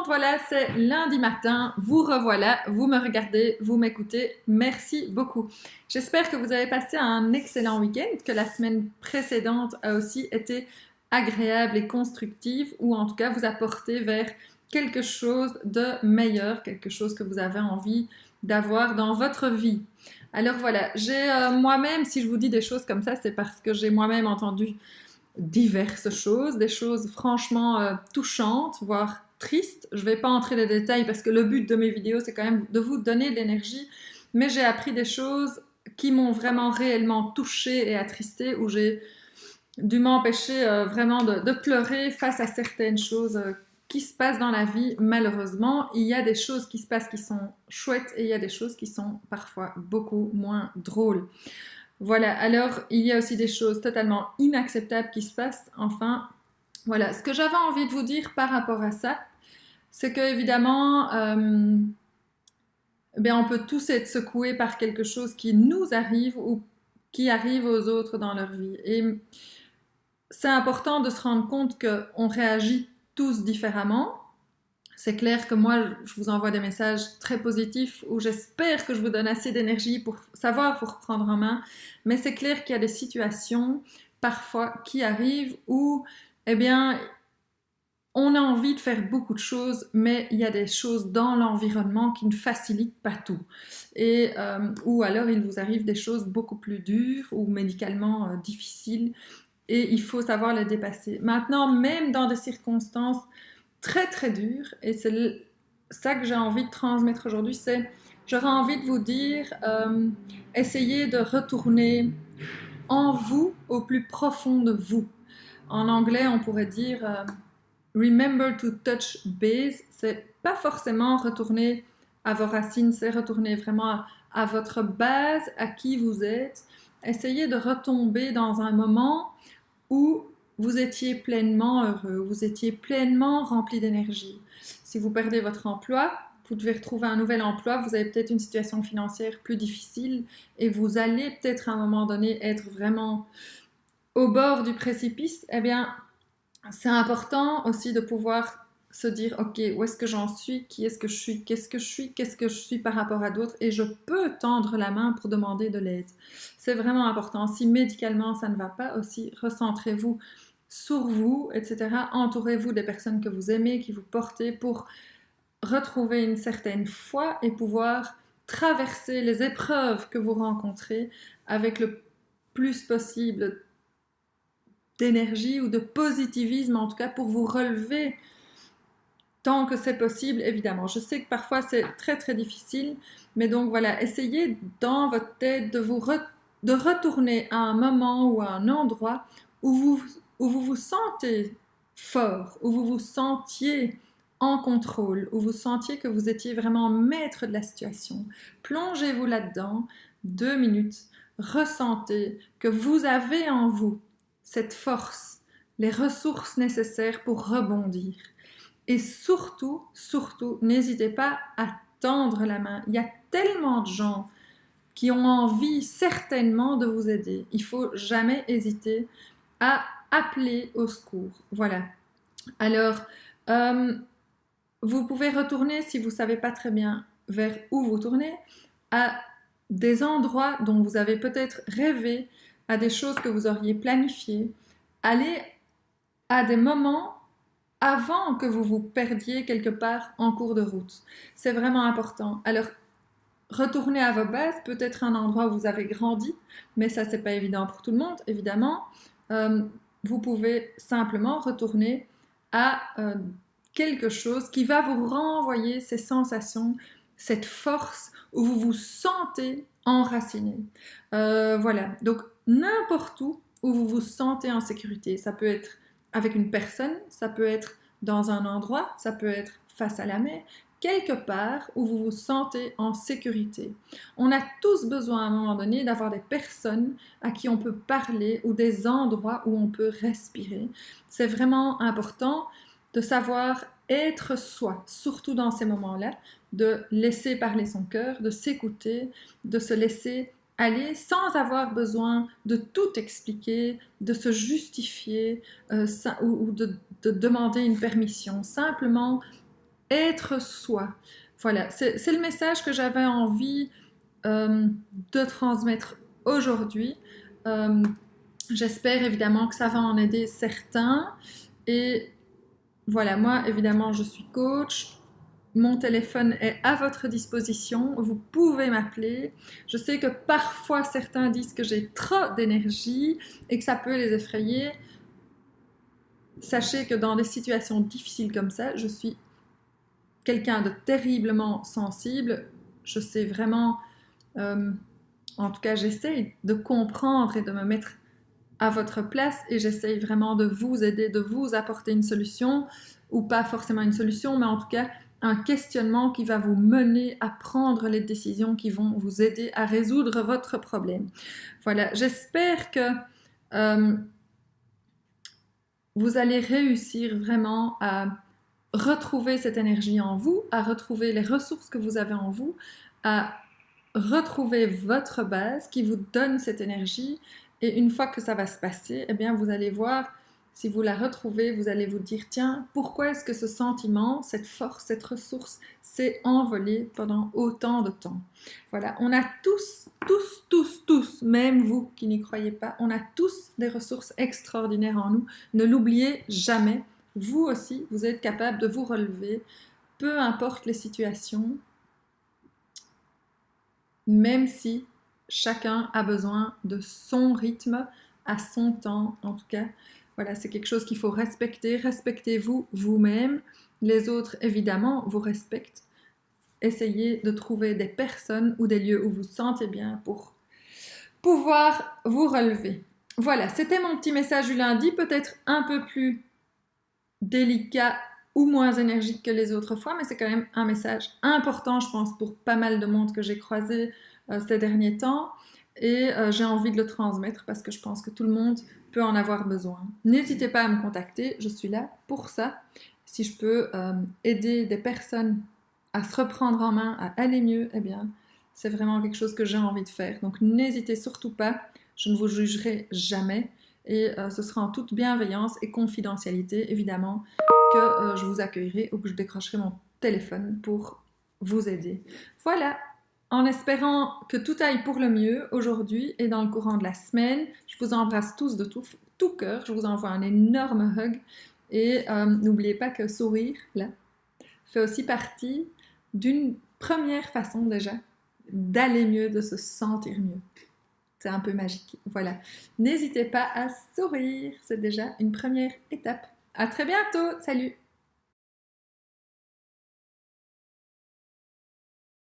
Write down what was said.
Voilà, c'est lundi matin, vous revoilà, vous me regardez, vous m'écoutez, merci beaucoup. J'espère que vous avez passé un excellent week-end, que la semaine précédente a aussi été agréable et constructive, ou en tout cas vous a porté vers quelque chose de meilleur, quelque chose que vous avez envie d'avoir dans votre vie. Alors voilà, j'ai moi-même, si je vous dis des choses comme ça, c'est parce que j'ai moi-même entendu diverses choses, des choses franchement touchantes, voire tristes. Je ne vais pas entrer dans les détails parce que le but de mes vidéos, c'est quand même de vous donner de l'énergie, mais j'ai appris des choses qui m'ont vraiment réellement touchée et attristée, où j'ai dû m'empêcher vraiment de pleurer face à certaines choses qui se passent dans la vie. Malheureusement, il y a des choses qui se passent qui sont chouettes et il y a des choses qui sont parfois beaucoup moins drôles. Voilà, alors il y a aussi des choses totalement inacceptables qui se passent. Enfin, voilà, ce que j'avais envie de vous dire par rapport à ça, c'est que évidemment, on peut tous être secoués par quelque chose qui nous arrive ou qui arrive aux autres dans leur vie. Et c'est important de se rendre compte qu'on réagit tous différemment. C'est clair que moi, je vous envoie des messages très positifs où j'espère que je vous donne assez d'énergie pour savoir vous reprendre en main. Mais c'est clair qu'il y a des situations parfois qui arrivent où, eh bien, on a envie de faire beaucoup de choses, mais il y a des choses dans l'environnement qui ne facilitent pas tout. Et, ou alors il vous arrive des choses beaucoup plus dures ou médicalement difficiles et il faut savoir les dépasser. Maintenant, même dans des circonstances très très dures, et c'est ça que j'ai envie de transmettre aujourd'hui, c'est j'aurais envie de vous dire, essayez de retourner en vous, au plus profond de vous. En anglais, on pourrait dire remember to touch base. C'est pas forcément retourner à vos racines, c'est retourner vraiment à votre base, à qui vous êtes. Essayez de retomber dans un moment où vous étiez pleinement heureux, vous étiez pleinement rempli d'énergie. Si vous perdez votre emploi, vous devez retrouver un nouvel emploi, vous avez peut-être une situation financière plus difficile et vous allez peut-être à un moment donné être vraiment au bord du précipice. Eh bien, c'est important aussi de pouvoir se dire, ok, où est-ce que j'en suis, qui est-ce que je suis, qu'est-ce que je suis, qu'est-ce que je suis par rapport à d'autres, et je peux tendre la main pour demander de l'aide. C'est vraiment important. Si médicalement ça ne va pas aussi, recentrez-vous sur vous, etc. Entourez-vous des personnes que vous aimez, qui vous portez, pour retrouver une certaine foi et pouvoir traverser les épreuves que vous rencontrez avec le plus possible d'énergie ou de positivisme, en tout cas pour vous relever tant que c'est possible, évidemment. Je sais que parfois c'est très très difficile, mais donc voilà, essayez dans votre tête de retourner à un moment ou à un endroit où vous vous sentez fort, où vous vous sentiez en contrôle, où vous sentiez que vous étiez vraiment maître de la situation. Plongez-vous là-dedans, 2 minutes, ressentez que vous avez en vous cette force, les ressources nécessaires pour rebondir. Et surtout, surtout, n'hésitez pas à tendre la main. Il y a tellement de gens qui ont envie certainement de vous aider. Il ne faut jamais hésiter à appeler au secours. Voilà. Alors, vous pouvez retourner, si vous ne savez pas très bien vers où vous tournez, à des endroits dont vous avez peut-être rêvé, à des choses que vous auriez planifiées. Allez à des moments avant que vous vous perdiez quelque part en cours de route. C'est vraiment important. Alors, retournez à vos bases, peut-être un endroit où vous avez grandi, mais ça, c'est pas évident pour tout le monde, évidemment. Vous pouvez simplement retourner à quelque chose qui va vous renvoyer ces sensations, cette force où vous vous sentez enraciné. Voilà, donc n'importe où vous vous sentez en sécurité. Ça peut être avec une personne, ça peut être dans un endroit, ça peut être face à la mer, quelque part où vous vous sentez en sécurité. On a tous besoin à un moment donné d'avoir des personnes à qui on peut parler ou des endroits où on peut respirer. C'est vraiment important de savoir être soi, surtout dans ces moments-là, de laisser parler son cœur, de s'écouter, de se laisser aller sans avoir besoin de tout expliquer, de se justifier ou de demander une permission. Simplement être soi. Voilà, c'est le message que j'avais envie de transmettre aujourd'hui. Euh, J'espère évidemment que ça va en aider certains. Et voilà, moi évidemment je suis coach. Mon téléphone est à votre disposition. Vous pouvez m'appeler. Je sais que parfois certains disent que j'ai trop d'énergie et que ça peut les effrayer. Sachez que dans des situations difficiles comme ça, je suis quelqu'un de terriblement sensible. Je sais vraiment, euh, en tout cas j'essaye de comprendre et de me mettre à votre place et j'essaye vraiment de vous aider, de vous apporter une solution, ou pas forcément une solution, mais en tout cas un questionnement qui va vous mener à prendre les décisions qui vont vous aider à résoudre votre problème. Voilà, j'espère que euh, vous allez réussir vraiment à retrouver cette énergie en vous, à retrouver les ressources que vous avez en vous, à retrouver votre base qui vous donne cette énergie. Et une fois que ça va se passer, eh bien, vous allez voir, si vous la retrouvez, vous allez vous dire, tiens, pourquoi est-ce que ce sentiment, cette force, cette ressource s'est envolée pendant autant de temps? Voilà, on a tous, même vous qui n'y croyez pas, on a tous des ressources extraordinaires en nous. Ne l'oubliez jamais. Vous aussi, vous êtes capable de vous relever, peu importe les situations, même si chacun a besoin de son rythme, à son temps en tout cas. Voilà, c'est quelque chose qu'il faut respecter. Respectez-vous vous-même. Les autres, évidemment, vous respectent. Essayez de trouver des personnes ou des lieux où vous vous sentez bien pour pouvoir vous relever. Voilà, c'était mon petit message du lundi, peut-être un peu plus délicat ou moins énergique que les autres fois, mais c'est quand même un message important, je pense, pour pas mal de monde que j'ai croisé ces derniers temps. Et j'ai envie de le transmettre parce que je pense que tout le monde peut en avoir besoin. N'hésitez pas à me contacter, je suis là pour ça. Si je peux aider des personnes à se reprendre en main, à aller mieux, eh bien, c'est vraiment quelque chose que j'ai envie de faire. Donc n'hésitez surtout pas, je ne vous jugerai jamais et ce sera en toute bienveillance et confidentialité, évidemment, que je vous accueillerai ou que je décrocherai mon téléphone pour vous aider. Voilà, en espérant que tout aille pour le mieux aujourd'hui et dans le courant de la semaine. Je vous embrasse tous de tout cœur, je vous envoie un énorme hug et n'oubliez pas que sourire, là, fait aussi partie d'une première façon déjà d'aller mieux, de se sentir mieux. C'est un peu magique. Voilà. N'hésitez pas à sourire, c'est déjà une première étape. À très bientôt. Salut!